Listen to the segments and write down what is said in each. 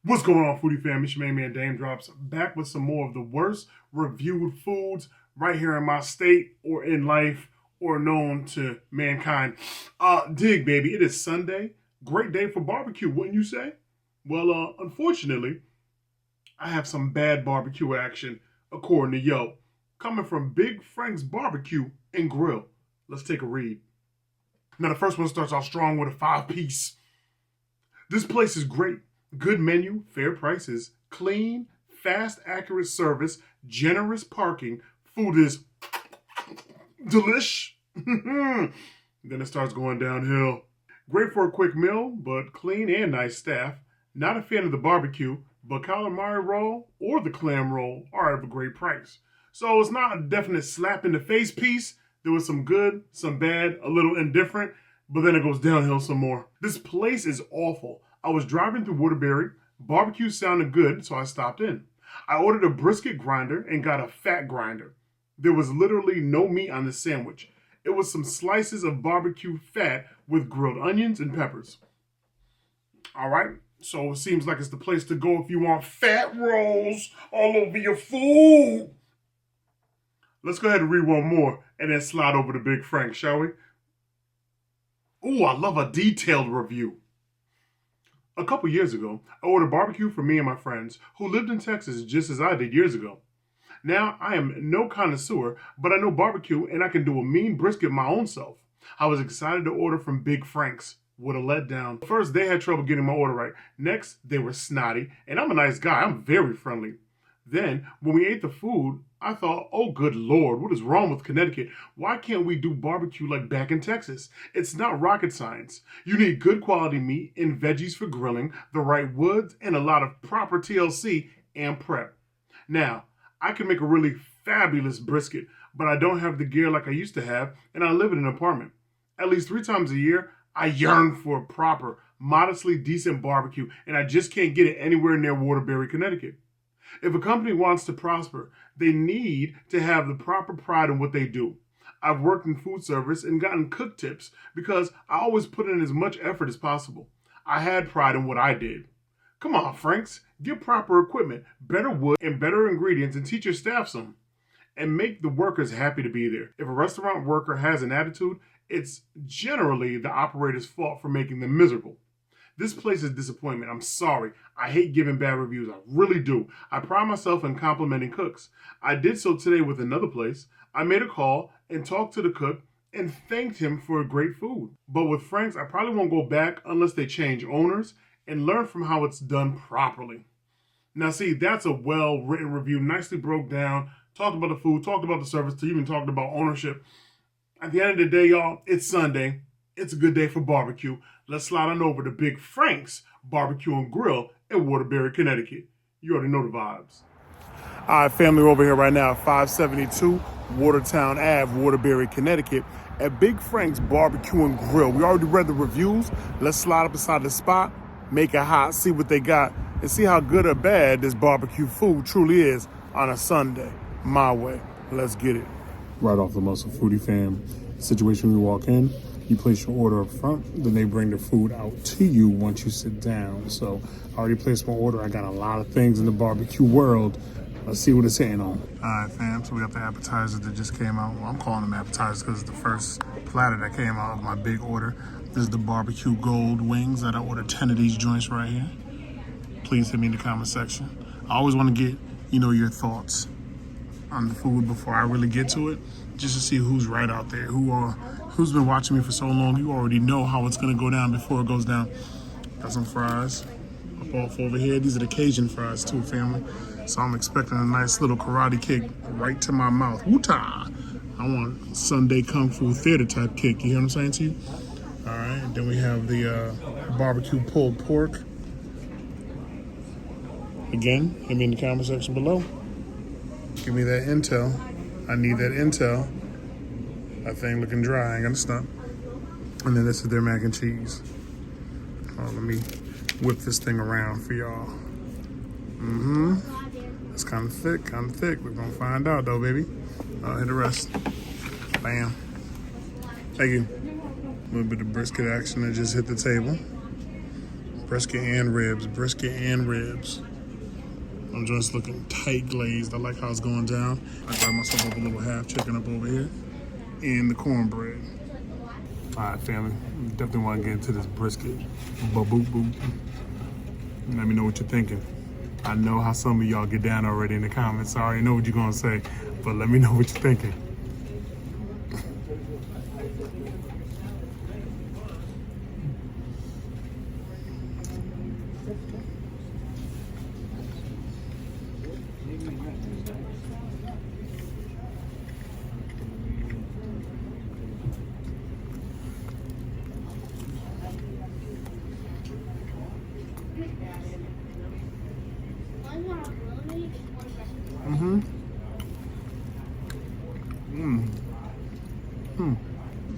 What's going on, foodie fam? It's your main man, Dame Drops, back with some more of the worst reviewed foods right here in my state or in life or known to mankind. Dig, baby, it is Sunday. Great day for barbecue, wouldn't you say? Well, unfortunately, I have some bad barbecue action, according to Yo, coming from Big Frank's Barbecue and Grill. Let's take a read. Now, the first one starts off strong with a 5-piece. This place is great. Good menu, fair prices, clean, fast, accurate service, generous parking. Food is delish. Then it starts going downhill. Great for a quick meal, but clean and nice staff. Not a fan of the barbecue, but calamari roll or the clam roll are of a great price. So it's not a definite slap in the face piece. There was some good, some bad, a little indifferent, but then it goes downhill some more. This place is awful. I was driving through Waterbury. Barbecue sounded good, so I stopped in. I ordered a brisket grinder and got a fat grinder. There was literally no meat on the sandwich. It was some slices of barbecue fat with grilled onions and peppers. All right, so it seems like it's the place to go if you want fat rolls all over your food. Let's go ahead and read one more and then slide over to Big Frank, shall we? Ooh, I love a detailed review. A couple years ago, I ordered barbecue for me and my friends who lived in Texas just as I did years ago. Now, I am no connoisseur, but I know barbecue and I can do a mean brisket my own self. I was excited to order from Big Frank's. What a letdown. First, they had trouble getting my order right. Next, they were snotty, and I'm a nice guy. I'm very friendly. Then, when we ate the food, I thought, oh, good Lord, what is wrong with Connecticut? Why can't we do barbecue like back in Texas? It's not rocket science. You need good quality meat and veggies for grilling, the right woods, and a lot of proper TLC and prep. Now, I can make a really fabulous brisket, but I don't have the gear like I used to have, and I live in an apartment. At least 3 times a year, I yearn for a proper, modestly decent barbecue, and I just can't get it anywhere near Waterbury, Connecticut. If a company wants to prosper, they need to have the proper pride in what they do. I've worked in food service and gotten cook tips because I always put in as much effort as possible. I had pride in what I did. Come on, Franks, get proper equipment, better wood, and better ingredients, and teach your staff some. And make the workers happy to be there. If a restaurant worker has an attitude, it's generally the operator's fault for making them miserable. This place is disappointment. I'm sorry. I hate giving bad reviews. I really do. I pride myself in complimenting cooks. I did so today with another place. I made a call and talked to the cook and thanked him for great food. But with Frank's, I probably won't go back unless they change owners and learn from how it's done properly. Now see, that's a well-written review. Nicely broke down. Talked about the food, talked about the service, even talked about ownership. At the end of the day, y'all, it's Sunday. It's a good day for barbecue. Let's slide on over to Big Frank's Barbecue and Grill in Waterbury, Connecticut. You already know the vibes. All right, family, we're over here right now at 572 Watertown Ave, Waterbury, Connecticut, at Big Frank's Barbecue and Grill. We already read the reviews. Let's slide up inside the spot, make it hot, see what they got, and see how good or bad this barbecue food truly is on a Sunday. My way. Let's get it. Right off the muscle, foodie fam. Situation, we walk in, you place your order up front, then they bring the food out to you once you sit down. So I already placed my order. I got a lot of things in the barbecue world. Let's see what it's hitting on. All right, fam, so we got the appetizers that just came out. Well, I'm calling them appetizers because it's the first platter that came out of my big order. This is the barbecue gold wings that I ordered 10 of these joints right here. Please hit me in the comment section. I always want to get, your thoughts on the food before I really get to it, just to see who's right out there, who's been watching me for so long. You already know how it's gonna go down before it goes down. Got some fries up off over here. These are the Cajun fries too, family. So I'm expecting a nice little karate kick right to my mouth. Woo-ta! I want Sunday Kung Fu Theater type kick. You hear what I'm saying to you? All right, then we have the barbecue pulled pork. Again, hit me in the comment section below. Give me that intel. I need that intel. That thing looking dry, I ain't gonna stop. And then this is their mac and cheese. Let me whip this thing around for y'all. It's kind of thick. We're gonna find out though, baby. Hit the rest. Bam. Thank you. A little bit of brisket action that just hit the table. Brisket and ribs, brisket and ribs. I'm just looking tight glazed. I like how it's going down. I got myself up a little half chicken up over here and the cornbread. All right, family. Definitely want to get into this brisket. Ba-boop boop. Let me know what you're thinking. I know how some of y'all get down already in the comments. I already know what you're gonna say, but let me know what you're thinking.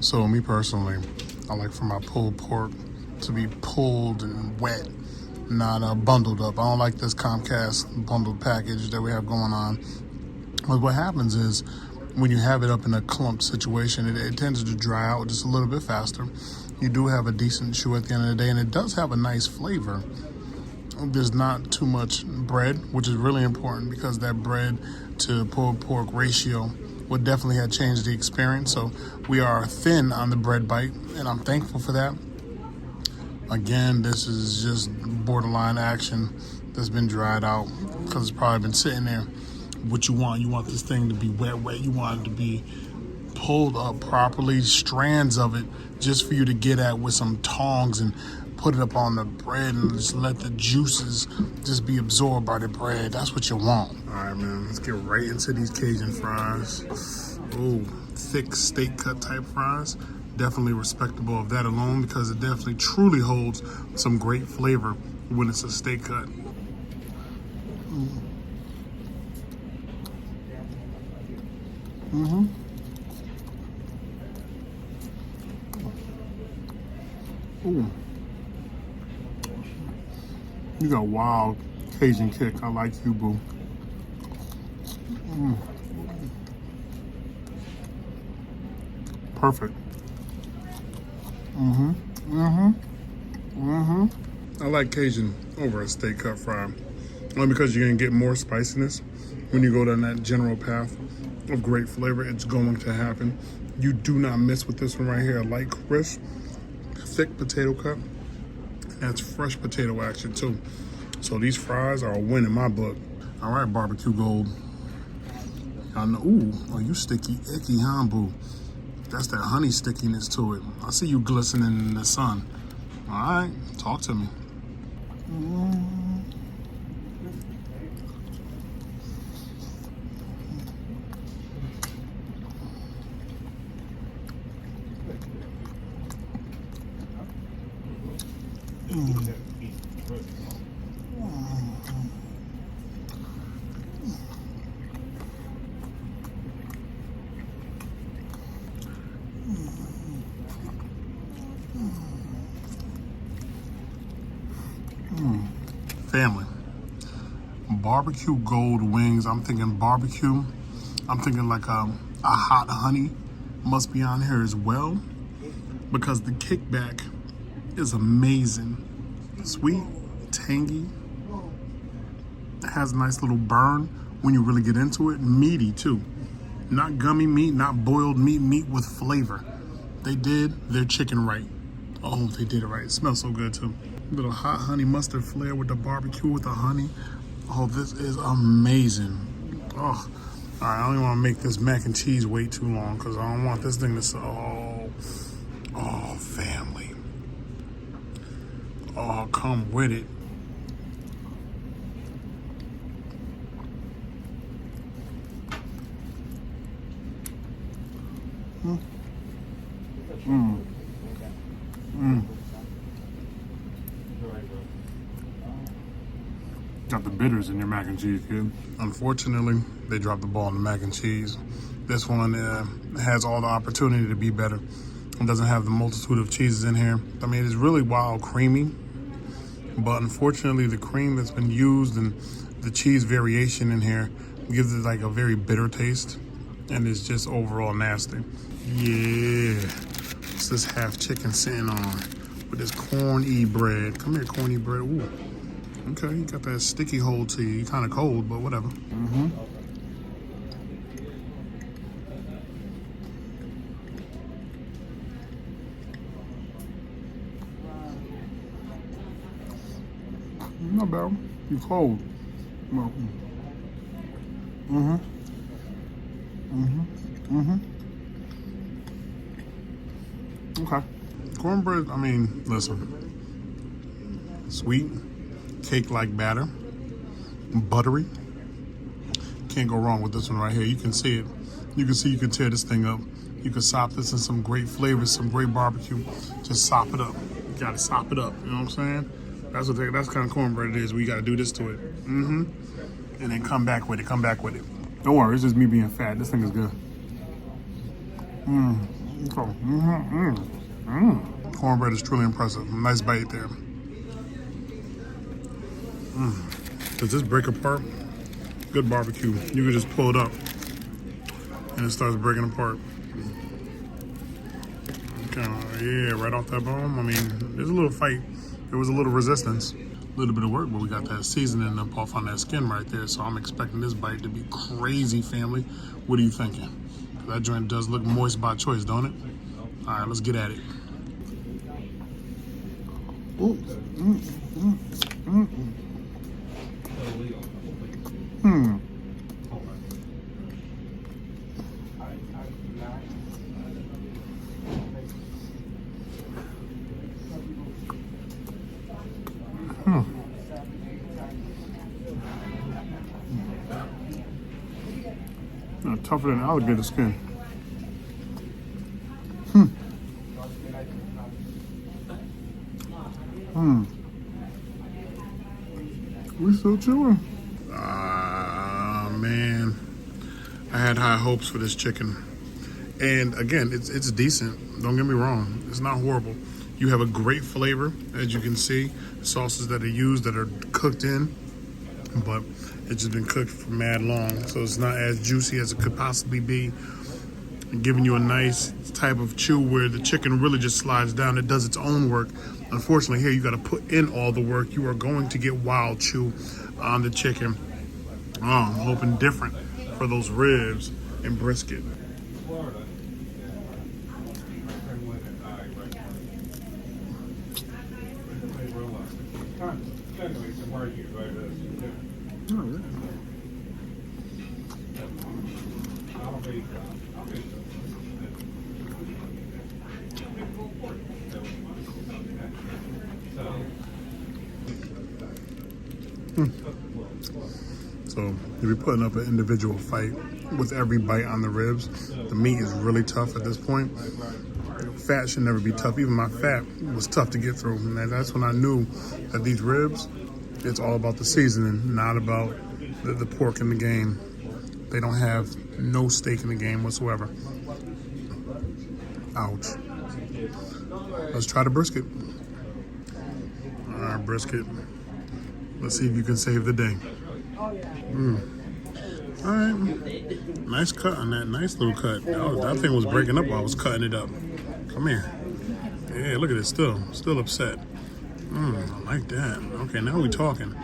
So me personally, I like for my pulled pork to be pulled and wet, not bundled up. I don't like this Comcast bundled package that we have going on. But what happens is when you have it up in a clump situation, it tends to dry out just a little bit faster. You do have a decent chew at the end of the day, and it does have a nice flavor. There's not too much bread, which is really important because that bread to pulled pork ratio would definitely have changed the experience. So we are thin on the bread bite, and I'm thankful for that. Again, this is just borderline action that's been dried out because it's probably been sitting there. What you want this thing to be wet. You want it to be pulled up properly, strands of it, just for you to get at with some tongs and put it up on the bread and just let the juices just be absorbed by the bread. That's what you want. All right, man, let's get right into these Cajun fries. Ooh, thick steak cut type fries. Definitely respectable of that alone because it definitely truly holds some great flavor when it's a steak cut. Ooh. You got a wild Cajun kick. I like you, boo. Perfect. I like Cajun over a steak cut fry. Only because you're gonna get more spiciness when you go down that general path of great flavor. It's going to happen. You do not miss with this one right here. A light crisp, thick potato cut. That's fresh potato action too. So these fries are a win in my book. All right, barbecue gold. I know. Ooh, oh, you sticky, icky, huh, boo? That's that honey stickiness to it. I see you glistening in the sun. All right, talk to me. Family, barbecue gold wings. I'm thinking barbecue. I'm thinking like a hot honey must be on here as well because the kickback is amazing. Sweet, tangy, has a nice little burn when you really get into it. Meaty too. Not gummy meat, not boiled meat with flavor. They did their chicken right. Oh, they did it right. It smells so good too. Little hot honey mustard flair with the barbecue with the honey. Oh, this is amazing. Oh, all right, I don't even want to make this mac and cheese wait too long because I don't want this thing to, oh, family. Oh, come with it. Got the bitters in your mac and cheese, kid. Unfortunately, they dropped the ball on the mac and cheese. This one has all the opportunity to be better. It doesn't have the multitude of cheeses in here. I mean, it's really wild creamy, but unfortunately, the cream that's been used and the cheese variation in here gives it like a very bitter taste, and it's just overall nasty. Yeah, what's this half chicken sitting on? with this corny bread. Come here, corny bread. Ooh. Okay, you got that sticky hold to you. You're kind of cold, but whatever. Not bad. You're cold. Okay. Cornbread, I mean, listen. Sweet, cake-like batter, buttery. Can't go wrong with this one right here. You can see it. You can see you can tear this thing up. You can sop this in some great flavors, some great barbecue. Just sop it up. You gotta sop it up. You know what I'm saying? That's that's kind of cornbread it is. We gotta do this to it. And then come back with it. Come back with it. Don't worry, it's just me being fat. This thing is good. Cornbread is truly impressive. Nice bite there. Does this break apart? Good barbecue. You can just pull it up and it starts breaking apart. Yeah, right off that bone. I mean, there's a little fight. There was a little resistance. A little bit of work, but we got that seasoning up off on that skin right there. So I'm expecting this bite to be crazy, family. What are you thinking? That joint does look moist by choice, don't it? All right, let's get at it. Ooh. Tougher than alligator skin. We still chewing. Man. I had high hopes for this chicken. And again, it's decent. Don't get me wrong. It's not horrible. You have a great flavor, as you can see. Sauces that are used that are cooked in, but it's just been cooked for mad long. So it's not as juicy as it could possibly be. And giving you a nice type of chew where the chicken really just slides down. It does its own work. Unfortunately, here you got to put in all the work. You are going to get wild chew on the chicken. Oh, I'm hoping different for those ribs and brisket. So you'll be putting up an individual fight with every bite on the ribs. The meat is really tough at this point. Fat should never be tough. Even my fat was tough to get through. And that's when I knew that these ribs, it's all about the seasoning, not about the pork in the game. They don't have no steak in the game whatsoever. Ouch. Let's try the brisket. All right, brisket. Let's see if you can save the day. All right. Nice cut on that. Nice little cut. That thing was breaking up while I was cutting it up. Come here. Yeah, look at it. Still upset. I like that. Okay, now we talking.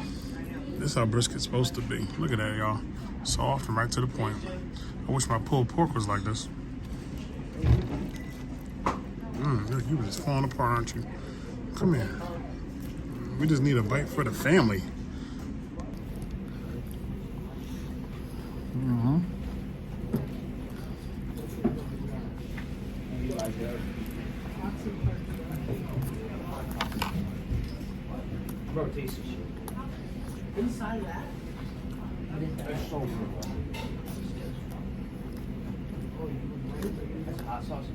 This is how brisket's supposed to be. Look at that, y'all. Soft and right to the point. I wish my pulled pork was like this. Look, you were just falling apart, aren't you? Come here. We just need a bite for the family. Inside that? That's so good. That's hot sauce.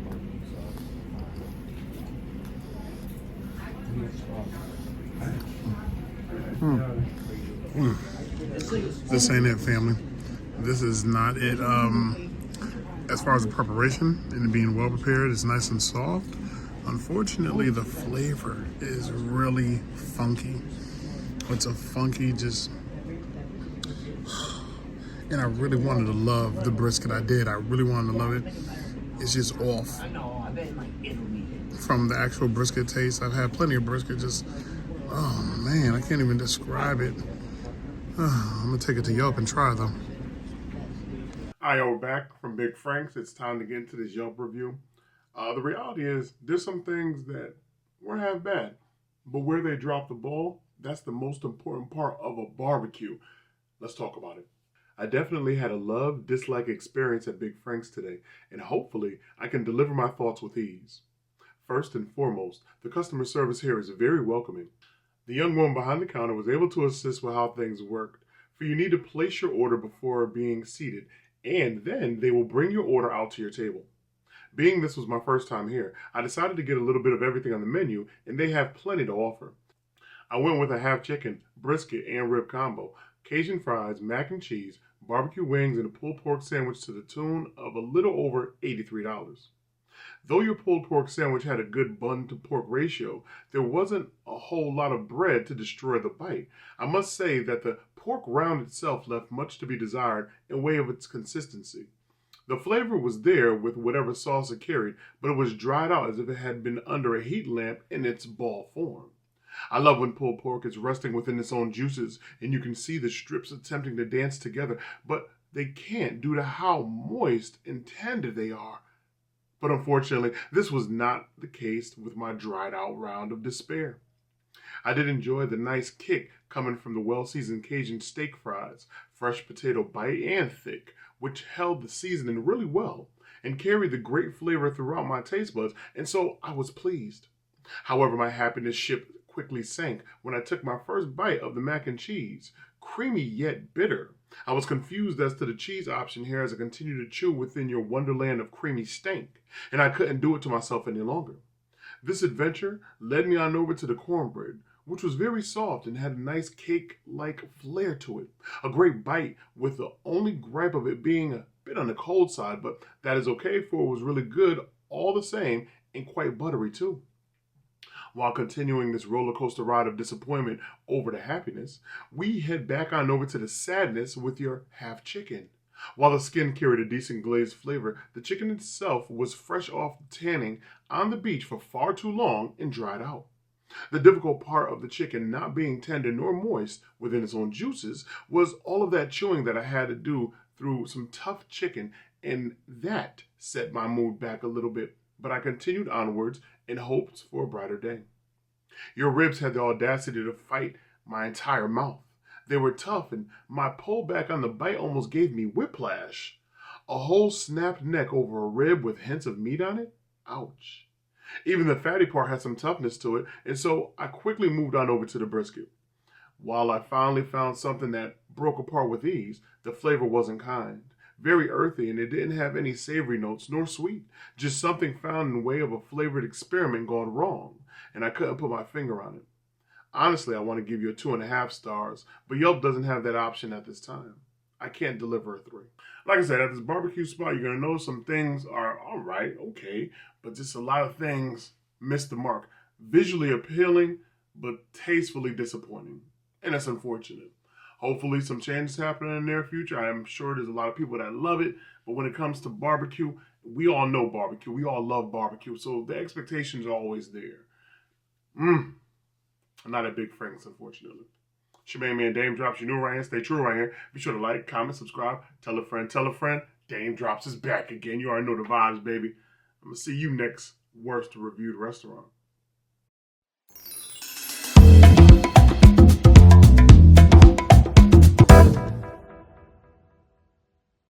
This ain't it, family. This is not it. As far as the preparation and it being well prepared, it's nice and soft. Unfortunately, the flavor is really funky. It's a funky, just, and I really wanted to love the brisket. I did. I really wanted to love it. It's just off. from the actual brisket taste. I've had plenty of brisket, just, oh man, I can't even describe it. I'm gonna take it to Yelp and try them. All right, we're back from Big Frank's. It's time to get into this Yelp review. The reality is, there's some things that weren't half bad, but where they drop the ball, that's the most important part of a barbecue. Let's talk about it. I definitely had a love-dislike experience at Big Frank's today, and hopefully I can deliver my thoughts with ease. First and foremost, the customer service here is very welcoming. The young woman behind the counter was able to assist with how things worked, for you need to place your order before being seated, and then they will bring your order out to your table. Being this was my first time here, I decided to get a little bit of everything on the menu, and they have plenty to offer. I went with a half chicken, brisket, and rib combo, Cajun fries, mac and cheese, barbecue wings, and a pulled pork sandwich to the tune of a little over $83. Though your pulled pork sandwich had a good bun to pork ratio, there wasn't a whole lot of bread to destroy the bite. I must say that the pork round itself left much to be desired in way of its consistency. The flavor was there with whatever sauce it carried, but it was dried out as if it had been under a heat lamp in its ball form. I love when pulled pork is resting within its own juices and you can see the strips attempting to dance together, but they can't due to how moist and tender they are. But unfortunately, this was not the case with my dried out round of despair. I did enjoy the nice kick coming from the well-seasoned Cajun steak fries, fresh potato bite and thick, which held the seasoning really well and carried the great flavor throughout my taste buds, and so I was pleased. However, my happiness ship quickly sank when I took my first bite of the mac and cheese, creamy yet bitter. I was confused as to the cheese option here as I continued to chew within your wonderland of creamy stank, and I couldn't do it to myself any longer. This adventure led me on over to the cornbread, which was very soft and had a nice cake-like flair to it. A great bite, with the only gripe of it being a bit on the cold side, but that is okay, for it was really good all the same and quite buttery too. While continuing this roller coaster ride of disappointment over to happiness, we head back on over to the sadness with your half chicken. While the skin carried a decent glazed flavor, the chicken itself was fresh off tanning on the beach for far too long and dried out. The difficult part of the chicken not being tender nor moist within its own juices was all of that chewing that I had to do through some tough chicken, and that set my mood back a little bit. But I continued onwards in hopes for a brighter day. Your ribs had the audacity to fight my entire mouth. They were tough, and my pullback on the bite almost gave me whiplash. A whole snapped neck over a rib with hints of meat on it? Ouch. Even the fatty part had some toughness to it, and so I quickly moved on over to the brisket. While I finally found something that broke apart with ease, the flavor wasn't kind. Very earthy, and it didn't have any savory notes nor sweet. Just something found in the way of a flavored experiment gone wrong, and I couldn't put my finger on it. Honestly, I want to give you a 2.5 stars, but Yelp doesn't have that option at this time. I can't deliver a 3. Like I said, at this barbecue spot, you're going to know some things are all right, okay, but just a lot of things miss the mark. Visually appealing, but tastefully disappointing, and that's unfortunate. Hopefully some changes happen in the near future. I am sure there's a lot of people that love it, but when it comes to barbecue, we all know barbecue. We all love barbecue, so the expectations are always there. I'm not a Big Frank's, unfortunately. It's your main man, Dame Drops. You new around here, stay true around here. Be sure to like, comment, subscribe, tell a friend, tell a friend. Dame Drops is back again. You already know the vibes, baby. I'm going to see you next worst reviewed restaurant.